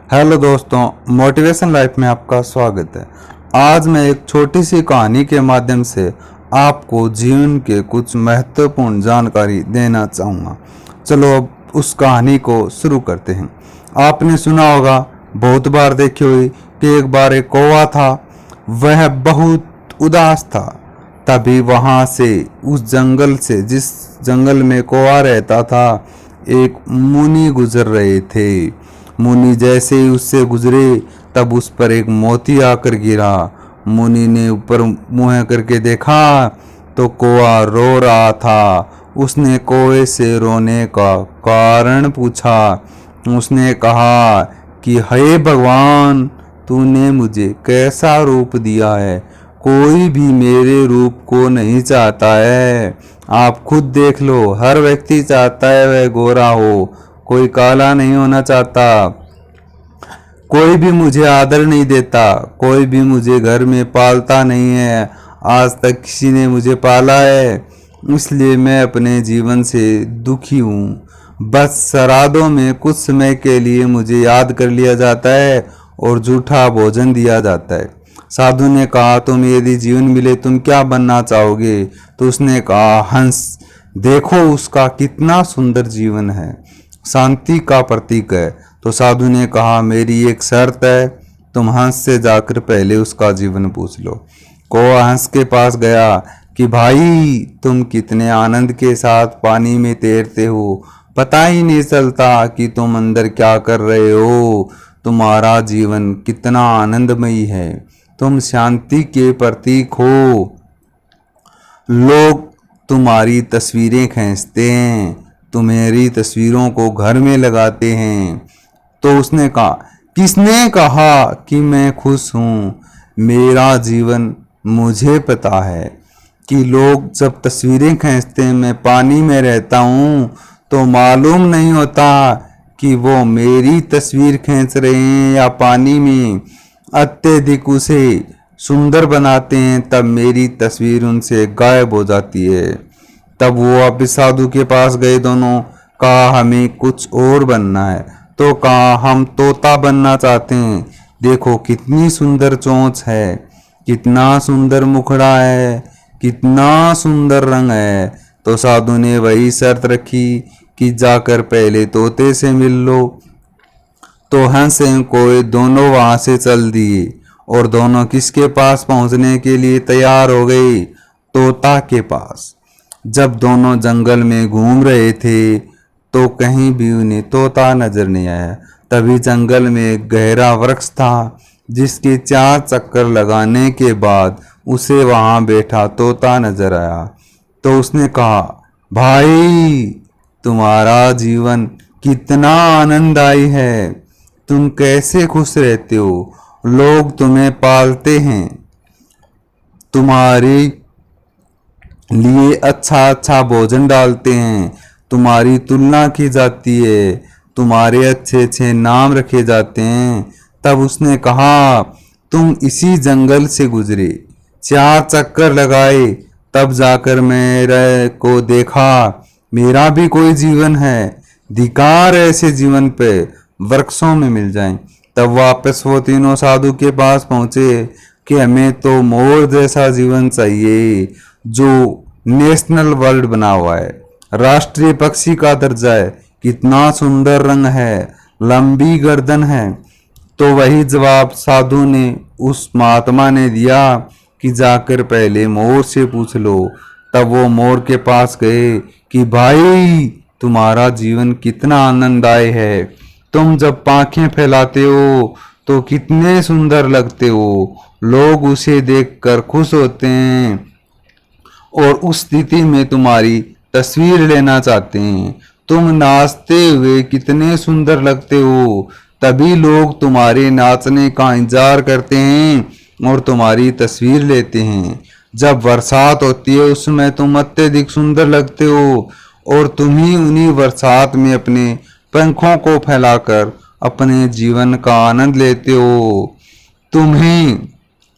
Hello दोस्तों, motivation life में आपका स्वागत है। आज मैं एक छोटी सी कहानी के माध्यम से आपको जीवन के कुछ महत्वपूर्ण जानकारी देना चाहूँगा। चलो अब उस कहानी को शुरू करते हैं। आपने सुना होगा, बहुत बार देखी हुई कि एक बार एक कौवा था। वह बहुत उदास था। तभी वहाँ से, उस जंगल से, जिस जंगल में कौवा रहता था, एक मुनि गुजर रहे थे। मुनि जैसे ही उससे गुजरे तब उस पर एक मोती आकर गिरा। मुनि ने ऊपर मुँह करके देखा तो कौवा रो रहा था। उसने कौवे से रोने का कारण पूछा। उसने कहा कि हे भगवान, तूने मुझे कैसा रूप दिया है। कोई भी मेरे रूप को नहीं चाहता है। आप खुद देख लो, हर व्यक्ति चाहता है वह गोरा हो, कोई काला नहीं होना चाहता। कोई भी मुझे आदर नहीं देता, कोई भी मुझे घर में पालता नहीं है। आज तक किसी ने मुझे पाला है, इसलिए मैं अपने जीवन से दुखी हूँ। बस श्राद्धों में कुछ समय के लिए मुझे याद कर लिया जाता है और झूठा भोजन दिया जाता है। साधु ने कहा, तुम यदि जीवन मिले तुम क्या बनना चाहोगे? तो उसने कहा, हंस। देखो उसका कितना सुंदर जीवन है, शांति का प्रतीक है। तो साधु ने कहा, मेरी एक शर्त है, तुम हंस से जाकर पहले उसका जीवन पूछ लो। कौवा हंस के पास गया कि भाई, तुम कितने आनंद के साथ पानी में तैरते हो, पता ही नहीं चलता कि तुम अंदर क्या कर रहे हो। तुम्हारा जीवन कितना आनंदमयी है, तुम शांति के प्रतीक हो। लोग तुम्हारी तस्वीरें खींचते हैं, तुम्हारी तस्वीरों को घर में लगाते हैं। तो उसने कहा, किसने कहा कि मैं खुश हूँ? मेरा जीवन मुझे पता है कि लोग जब तस्वीरें खींचते हैं, मैं पानी में रहता हूँ तो मालूम नहीं होता कि वो मेरी तस्वीर खींच रहे हैं या पानी में अत्यधिक उसे सुंदर बनाते हैं, तब मेरी तस्वीर उनसे गायब हो जाती है। तब वो वापिस साधु के पास गए। दोनों कहा, हमें कुछ और बनना है। तो कहा, हम तोता बनना चाहते हैं। देखो कितनी सुंदर चोंच है, कितना सुंदर मुखड़ा है, कितना सुंदर रंग है। तो साधु ने वही शर्त रखी कि जाकर पहले तोते से मिल लो। तो हंस एवं कौवे दोनों वहां से चल दिए और दोनों किसके पास पहुंचने के लिए तैयार हो गए? तोता के पास। जब दोनों जंगल में घूम रहे थे तो कहीं भी उन्हें तोता नजर नहीं आया। तभी जंगल में एक गहरा वृक्ष था, जिसके 4 चक्कर लगाने के बाद उसे वहां बैठा तोता नजर आया। तो उसने कहा, भाई, तुम्हारा जीवन कितना आनंददायी है, तुम कैसे खुश रहते हो। लोग तुम्हें पालते हैं, तुम्हारे लिए अच्छा अच्छा भोजन डालते हैं, तुम्हारी तुलना की जाती है, तुम्हारे अच्छे अच्छे नाम रखे जाते हैं। तब उसने कहा, तुम इसी जंगल से गुजरे, 4 चक्कर लगाए, तब जाकर मेरे को देखा। मेरा भी कोई जीवन है, धिकार ऐसे जीवन पे वृक्षों में मिल जाएं। तब वापस वो तीनों साधु के पास पहुंचे कि हमें तो मोर जैसा जीवन चाहिए, जो नेशनल बर्ड बना हुआ है, राष्ट्रीय पक्षी का दर्जा है, कितना सुंदर रंग है, लंबी गर्दन है। तो वही जवाब साधु ने, उस महात्मा ने दिया कि जाकर पहले मोर से पूछ लो। तब वो मोर के पास गए कि भाई, तुम्हारा जीवन कितना आनंददायी है, तुम जब पांखें फैलाते हो तो कितने सुंदर लगते हो। लोग उसे देखकर खुश होते हैं और उस स्थिति में तुम्हारी तस्वीर लेना चाहते हैं। तुम नाचते हुए कितने सुंदर लगते हो, तभी लोग तुम्हारे नाचने का इंतजार करते हैं और तुम्हारी तस्वीर लेते हैं। जब बरसात होती है उस समय तुम अत्यधिक सुंदर लगते हो और तुम ही उन्हीं बरसात में अपने पंखों को फैलाकर अपने जीवन का आनंद लेते हो। तुम्हें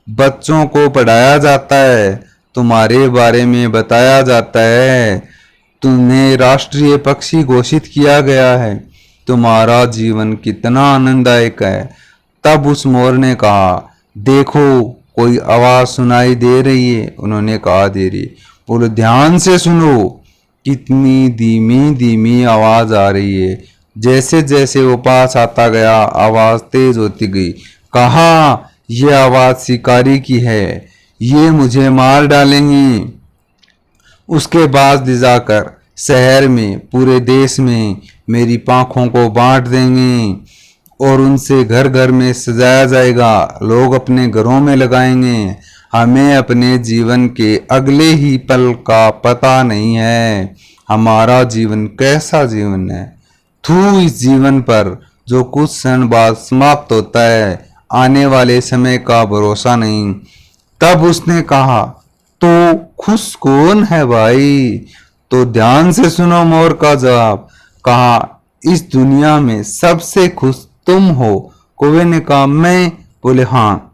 बच्चों को पढ़ाया जाता है, तुम्हारे बारे में बताया जाता है, तुम्हें राष्ट्रीय पक्षी घोषित किया गया है, तुम्हारा जीवन कितना आनंददायक है। तब उस मोर ने कहा, देखो कोई आवाज सुनाई दे रही है। उन्होंने कहा, दे रही। बोलो, ध्यान से सुनो, कितनी धीमी धीमी आवाज आ रही है। जैसे जैसे वो पास आता गया, आवाज तेज होती गई। कहा, यह आवाज शिकारी की है, ये मुझे मार डालेंगी। उसके बाद ले जाकर शहर में, पूरे देश में मेरी पांखों को बांट देंगे और उनसे घर घर में सजाया जाएगा। लोग अपने घरों में लगाएंगे। हमें अपने जीवन के अगले ही पल का पता नहीं है। हमारा जीवन कैसा जीवन है। थू इस जीवन पर जो कुछ क्षण बाद समाप्त होता है। आने वाले समय का भरोसा नहीं। तब उसने कहा, तो खुश कौन है भाई? तो ध्यान से सुनो मोर का जवाब। कहा, इस दुनिया में सबसे खुश तुम हो। कौवे ने कहा, मैं? बोले, हाँ।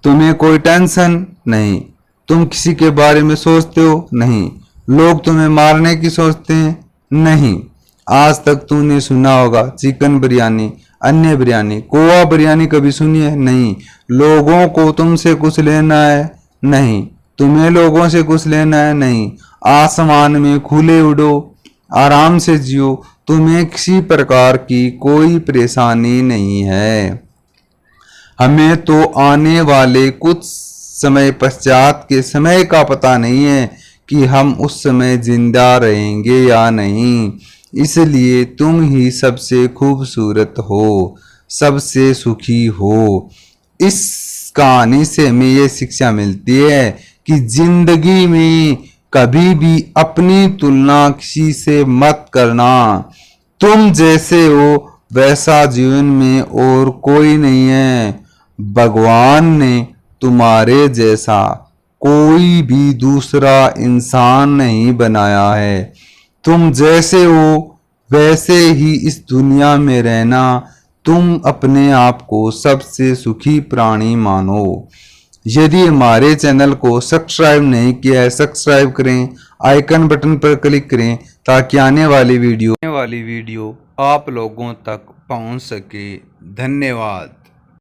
तुम्हें कोई टेंशन नहीं। तुम किसी के बारे में सोचते हो? नहीं। लोग तुम्हें मारने की सोचते हैं? नहीं। आज तक तूने सुना होगा चिकन बिरयानी, अन्य बिरयानी, कोवा बिरयानी कभी सुनी है? नहीं। लोगों को तुमसे कुछ लेना है? नहीं। तुम्हें लोगों से कुछ लेना है? नहीं। आसमान में खुले उड़ो, आराम से जियो, तुम्हें किसी प्रकार की कोई परेशानी नहीं है। हमें तो आने वाले कुछ समय पश्चात के समय का पता नहीं है कि हम उस समय जिंदा रहेंगे या नहीं। इसलिए तुम ही सबसे खूबसूरत हो, सबसे सुखी हो। इस कहानी से हमें ये शिक्षा मिलती है कि जिंदगी में कभी भी अपनी तुलना किसी से मत करना। तुम जैसे हो वैसा जीवन में और कोई नहीं है। भगवान ने तुम्हारे जैसा कोई भी दूसरा इंसान नहीं बनाया है। तुम जैसे हो वैसे ही इस दुनिया में रहना। तुम अपने आप को सबसे सुखी प्राणी मानो। यदि हमारे चैनल को सब्सक्राइब नहीं किया है, सब्सक्राइब करें, आइकन बटन पर क्लिक करें ताकि आने वाली वीडियो आप लोगों तक पहुंच सके। धन्यवाद।